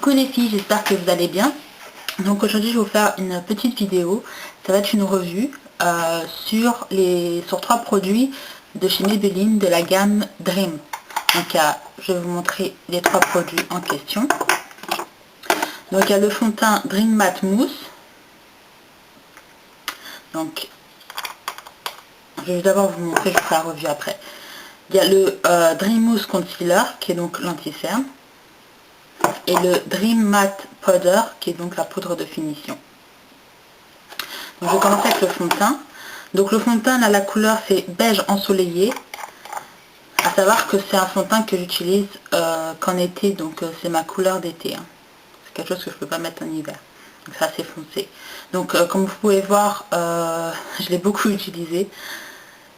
Coucou les filles, j'espère que vous allez bien. Donc aujourd'hui je vais vous faire une petite vidéo. Ça va être une revue sur 3 produits de chez Maybelline de la gamme Dream. Donc je vais vous montrer les 3 produits en question. Donc il y a le fond de teint Dream Matte Mousse. Donc je vais d'abord vous montrer, je ferai la revue après. Il y a le Dream Mousse Concealer qui est donc l'anti-cerne. Et le Dream Matte Powder qui est donc la poudre de finition. Donc je vais commencer avec le fond de teint. Donc le fond de teint là, la couleur c'est beige ensoleillé. À savoir que c'est un fond de teint que j'utilise qu'en été, donc c'est ma couleur d'été. Hein. C'est quelque chose que je peux pas mettre en hiver. Donc c'est assez foncé. Donc comme vous pouvez voir, je l'ai beaucoup utilisé.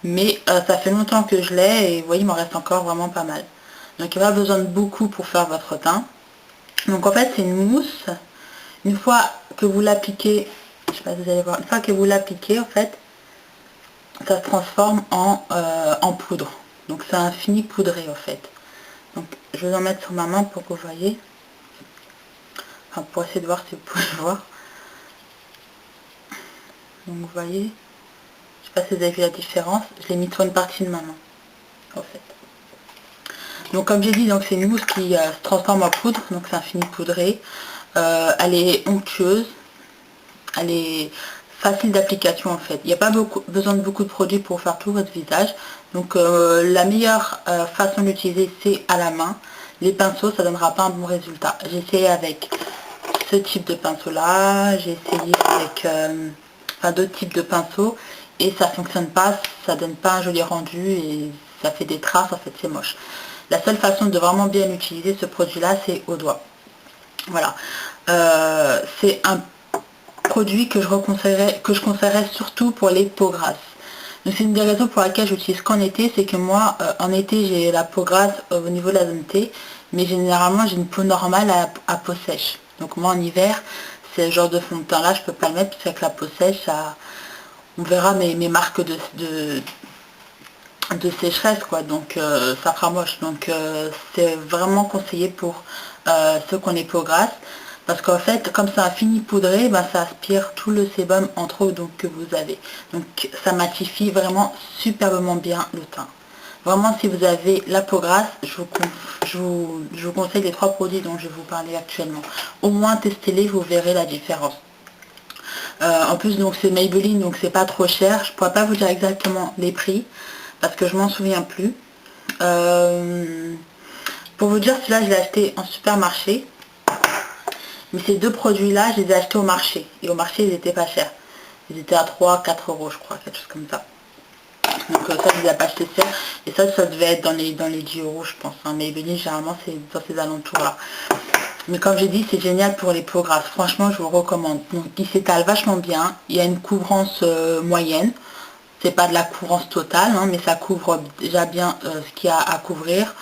Mais ça fait longtemps que je l'ai et vous voyez il m'en reste encore vraiment pas mal. Donc il n'y a pas besoin de beaucoup pour faire votre teint. Donc en fait c'est une mousse. Une fois que vous l'appliquez, je sais pas si vous allez voir, une fois que vous l'appliquez en fait, ça se transforme en poudre. Donc c'est un fini poudré en fait. Donc je vais en mettre sur ma main pour que vous voyez. Enfin pour essayer de voir si vous pouvez voir. Donc vous voyez, je sais pas si vous avez vu la différence, je l'ai mis sur une partie de ma main en fait. Donc comme j'ai dit, donc c'est une mousse qui se transforme en poudre, donc c'est un fini poudré. Elle est onctueuse, elle est facile d'application en fait. Il n'y a pas besoin de beaucoup de produits pour faire tout votre visage. Donc la meilleure façon d'utiliser c'est à la main. Les pinceaux ça donnera pas un bon résultat. J'ai essayé avec ce type de pinceau là, j'ai essayé avec d'autres types de pinceaux et ça fonctionne pas, ça donne pas un joli rendu et ça fait des traces, en fait c'est moche. La seule façon de vraiment bien utiliser ce produit là c'est au doigt. Voilà. C'est un produit que je conseillerais surtout pour les peaux grasses. Donc c'est une des raisons pour laquelle j'utilise qu'en été, c'est que moi en été j'ai la peau grasse au niveau de la zone T, mais généralement j'ai une peau normale à peau sèche. Donc moi en hiver, c'est le genre de fond de teint là, je peux pas le mettre parce qu'avec la peau sèche, on verra mes marques de sécheresse quoi, donc ça fera moche. Donc c'est vraiment conseillé pour ceux qui ont les peaux grasses. Parce qu'en fait, comme c'est un fini poudré, ben, ça aspire tout le sébum en trop donc, que vous avez. Donc ça matifie vraiment superbement bien le teint. Vraiment, si vous avez la peau grasse, je vous conseille les 3 produits dont je vais vous parler actuellement. Au moins, testez-les, vous verrez la différence. En plus, donc c'est Maybelline, donc c'est pas trop cher. Je pourrais pas vous dire exactement les prix, parce que je m'en souviens plus. Pour vous dire, celui-là, je l'ai acheté en supermarché. Mais ces 2 produits-là, je les ai achetés au marché. Et au marché, ils étaient pas chers. Ils étaient à 3-4 euros, je crois, quelque chose comme ça. Donc ça, je les ai pas achetés cher. Et ça devait être dans les 10 euros, je pense. Hein. Mais généralement, c'est dans ces alentours-là. Mais comme j'ai dit, c'est génial pour les peaux grasses. Franchement, je vous recommande. Donc, il s'étale vachement bien. Il y a une couvrance moyenne. C'est pas de la couvrance totale, hein, mais ça couvre déjà bien ce qu'il y a à couvrir.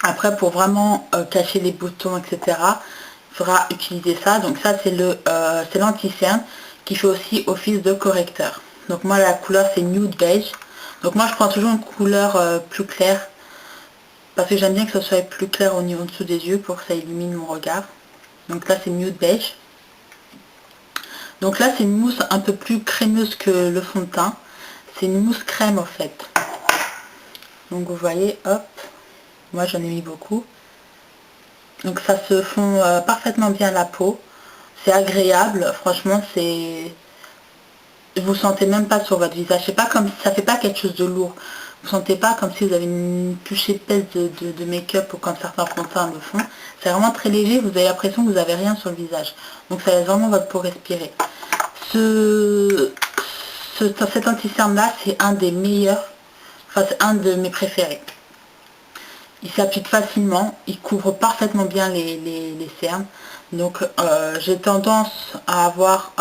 Après, pour vraiment cacher les boutons, etc., il faudra utiliser ça. Donc ça, c'est l'anti-cerne qui fait aussi office de correcteur. Donc moi, la couleur, c'est nude beige. Donc moi, je prends toujours une couleur plus claire parce que j'aime bien que ce soit plus clair au niveau en dessous des yeux pour que ça illumine mon regard. Donc là, c'est nude beige. Donc là, c'est une mousse un peu plus crémeuse que le fond de teint. C'est une mousse crème, en fait. Donc vous voyez, hop. Moi, j'en ai mis beaucoup. Donc ça se fond parfaitement bien la peau. C'est agréable. Franchement, c'est... Vous sentez même pas sur votre visage. C'est pas comme... Ça fait pas quelque chose de lourd. Vous sentez pas comme si vous avez une touche épaisse de make-up ou comme certains fonds de teint le font. C'est vraiment très léger. Vous avez l'impression que vous n'avez rien sur le visage. Donc ça laisse vraiment votre peau respirer. Cet anti-cerne là, c'est un des meilleurs. Enfin, c'est un de mes préférés. Il s'applique facilement, il couvre parfaitement bien les cernes. Donc j'ai tendance à avoir,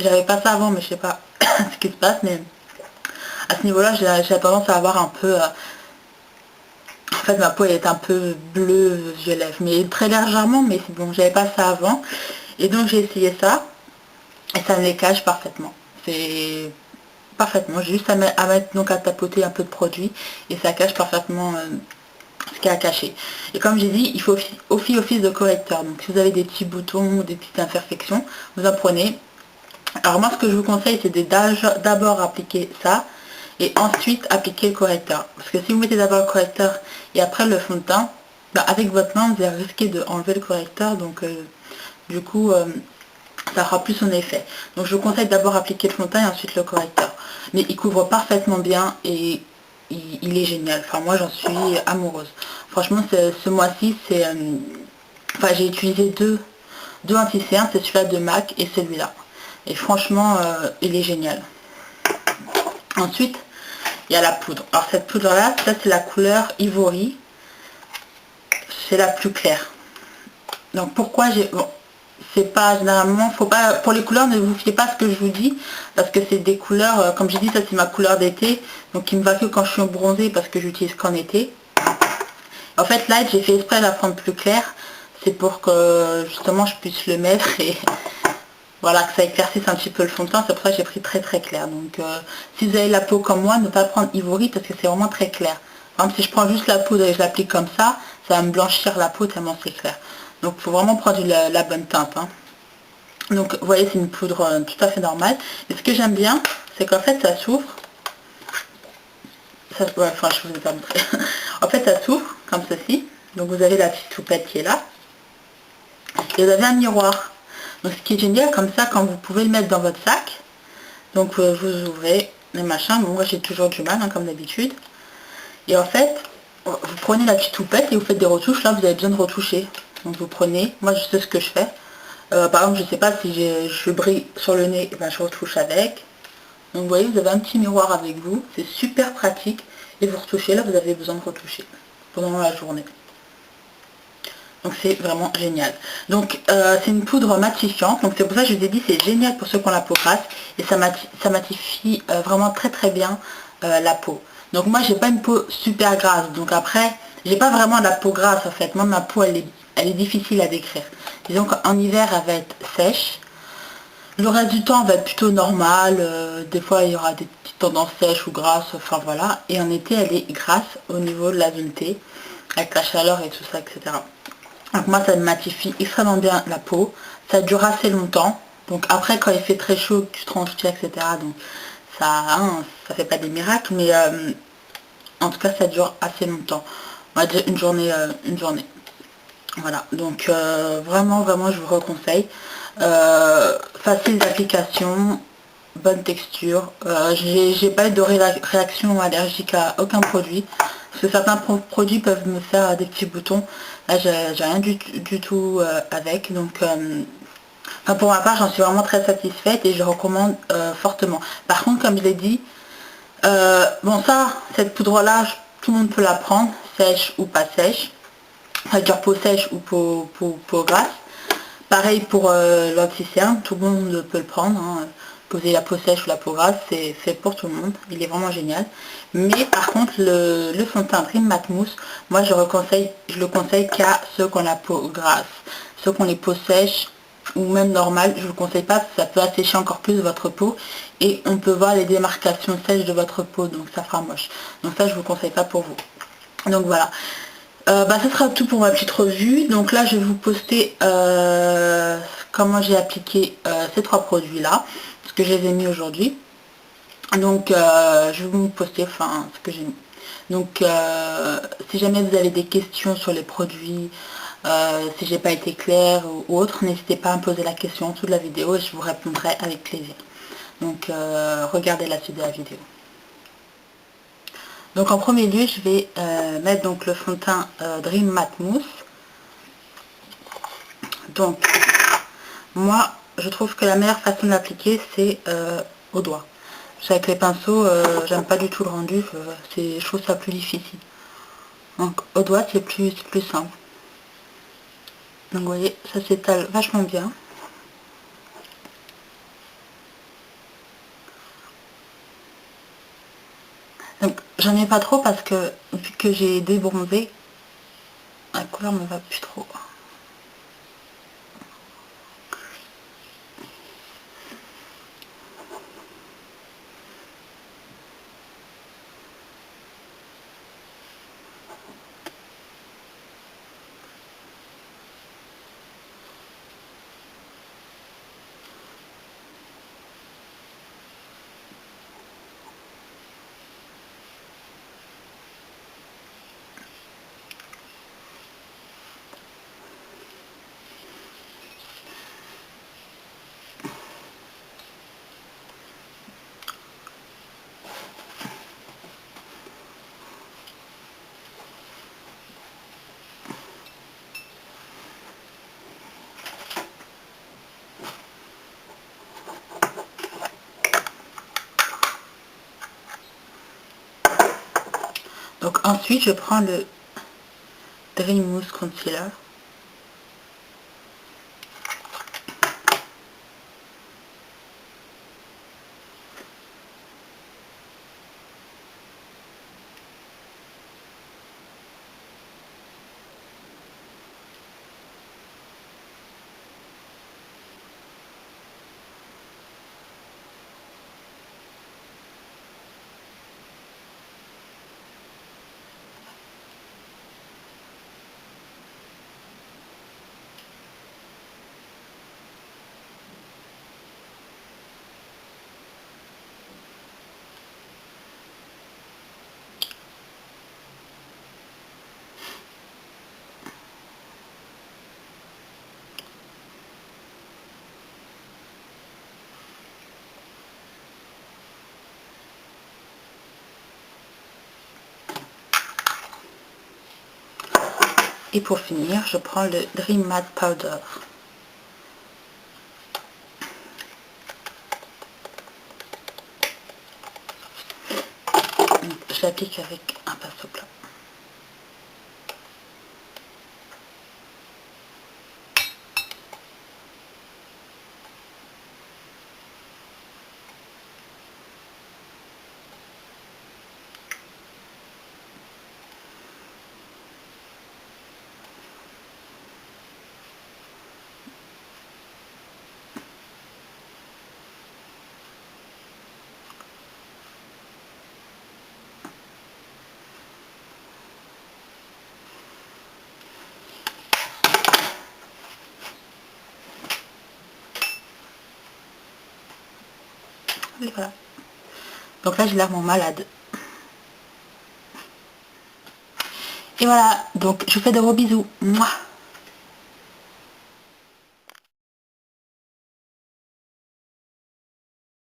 j'avais pas ça avant mais je sais pas ce qui se passe, mais à ce niveau là j'ai tendance à avoir un peu, en fait ma peau elle est un peu bleue violet, mais très légèrement, mais c'est bon, j'avais pas ça avant. Et donc j'ai essayé ça, et ça me les cache parfaitement. C'est parfaitement, j'ai juste à mettre donc à tapoter un peu de produit, et ça cache parfaitement ce qui est à cacher. Et comme j'ai dit, il faut aussi office de correcteur. Donc si vous avez des petits boutons ou des petites imperfections, vous en prenez. Alors moi, ce que je vous conseille, c'est d'abord appliquer ça et ensuite appliquer le correcteur. Parce que si vous mettez d'abord le correcteur et après le fond de teint, ben, avec votre main, vous allez risquer d'enlever le correcteur. Donc du coup, ça fera plus son effet. Donc je vous conseille d'abord appliquer le fond de teint et ensuite le correcteur. Mais il couvre parfaitement bien et il est génial. Enfin moi, j'en suis amoureuse. Franchement, ce mois-ci, c'est... enfin, j'ai utilisé deux anti-cernes, c'est celui-là de MAC et celui-là. Et franchement, il est génial. Ensuite, il y a la poudre. Alors cette poudre-là, ça c'est la couleur Ivory. C'est la plus claire. Donc pourquoi j'ai... Bon, c'est pas généralement... Faut pas, pour les couleurs, ne vous fiez pas à ce que je vous dis. Parce que c'est des couleurs, comme j'ai dit, ça c'est ma couleur d'été. Donc il me va que quand je suis bronzée parce que j'utilise qu'en été. En fait, là, j'ai fait exprès de la prendre plus claire. C'est pour que justement je puisse le mettre et... Voilà, que ça éclaircisse un petit peu le fond de teint, c'est pour ça que j'ai pris très très clair. Donc si vous avez la peau comme moi, ne pas prendre Ivory parce que c'est vraiment très clair. Par exemple, si je prends juste la poudre et je l'applique comme ça va me blanchir la peau tellement c'est clair. Donc il faut vraiment prendre la bonne teinte. Hein. Donc vous voyez, c'est une poudre tout à fait normale. Et ce que j'aime bien, c'est qu'en fait ça s'ouvre. Ouais, enfin, je vous ai pas montré. En fait, ça s'ouvre comme ceci. Donc vous avez la petite toupette qui est là. Et vous avez un miroir. Donc ce qui est génial, comme ça, quand vous pouvez le mettre dans votre sac, donc vous ouvrez les machins, bon, moi j'ai toujours du mal, hein, comme d'habitude. Et en fait, vous prenez la petite toupette et vous faites des retouches, là vous avez besoin de retoucher. Donc vous prenez, moi je sais ce que je fais. Par exemple, je sais pas si je brille sur le nez, ben, je retouche avec. Donc vous voyez, vous avez un petit miroir avec vous, c'est super pratique. Et vous retouchez, là vous avez besoin de retoucher pendant la journée. Donc c'est vraiment génial. Donc c'est une poudre matifiante. Donc c'est pour ça que je vous ai dit c'est génial pour ceux qui ont la peau grasse. Et ça matifie vraiment très très bien la peau. Donc moi j'ai pas une peau super grasse. Donc après, j'ai pas vraiment la peau grasse en fait. Moi ma peau elle est difficile à décrire. Disons qu'en hiver elle va être sèche. Le reste du temps elle va être plutôt normale. Des fois il y aura des petites tendances sèches ou grasses. Enfin voilà. Et en été elle est grasse au niveau de la zone T. Avec la chaleur et tout ça, etc. Donc moi ça matifie extrêmement bien la peau, ça dure assez longtemps, donc après quand il fait très chaud, tu transpires, etc. Donc ça, hein, ça fait pas des miracles, mais en tout cas ça dure assez longtemps. On va dire une journée, une journée. Voilà, donc vraiment, vraiment je vous reconseille. Facile d'application, bonne texture. J'ai pas eu de réaction allergique à aucun produit. Parce que certains produits peuvent me faire des petits boutons. Là, j'ai rien du tout avec. Donc, enfin, pour ma part, j'en suis vraiment très satisfaite et je recommande fortement. Par contre, comme je l'ai dit, bon ça, cette poudre-là, tout le monde peut la prendre, sèche ou pas sèche. C'est-à-dire peau sèche ou peau grasse. Pareil pour l'anti-cerne, tout le monde peut le prendre. Hein. Poser la peau sèche ou la peau grasse, c'est fait pour tout le monde. Il est vraiment génial. Mais par contre, le fond de teint Dream Matte Mousse, moi je le conseille qu'à ceux qui ont la peau grasse. Ceux qui ont les peaux sèches ou même normales, je ne vous conseille pas, ça peut assécher encore plus votre peau. Et on peut voir les démarcations sèches de votre peau, donc ça fera moche. Donc ça, je ne vous conseille pas pour vous. Donc voilà. Ce sera tout pour ma petite revue. Donc là, je vais vous poster comment j'ai appliqué ces trois produits-là, ce que je les ai mis aujourd'hui. Donc, je vais vous poster ce que j'ai mis. Donc, si jamais vous avez des questions sur les produits, si j'ai pas été claire ou autre, n'hésitez pas à me poser la question en dessous de la vidéo et je vous répondrai avec plaisir. Donc, regardez la suite de la vidéo. Donc en premier lieu, je vais mettre donc le fond de teint Dream Matte Mousse. Donc, moi, je trouve que la meilleure façon de l'appliquer, c'est au doigt. Avec les pinceaux, j'aime pas du tout le rendu, je trouve ça plus difficile. Donc au doigt, c'est plus simple. Donc vous voyez, ça s'étale vachement bien. Donc j'en ai pas trop parce que vu que j'ai débronzé, la couleur me va plus trop. Donc ensuite, je prends le Dream Mousse Concealer. Et pour finir, je prends le Dream Matte Powder. Je l'applique avec un pinceau plat. Et voilà. Donc là, j'ai l'air mon malade. Et voilà, donc je vous fais de gros bisous. Mouah.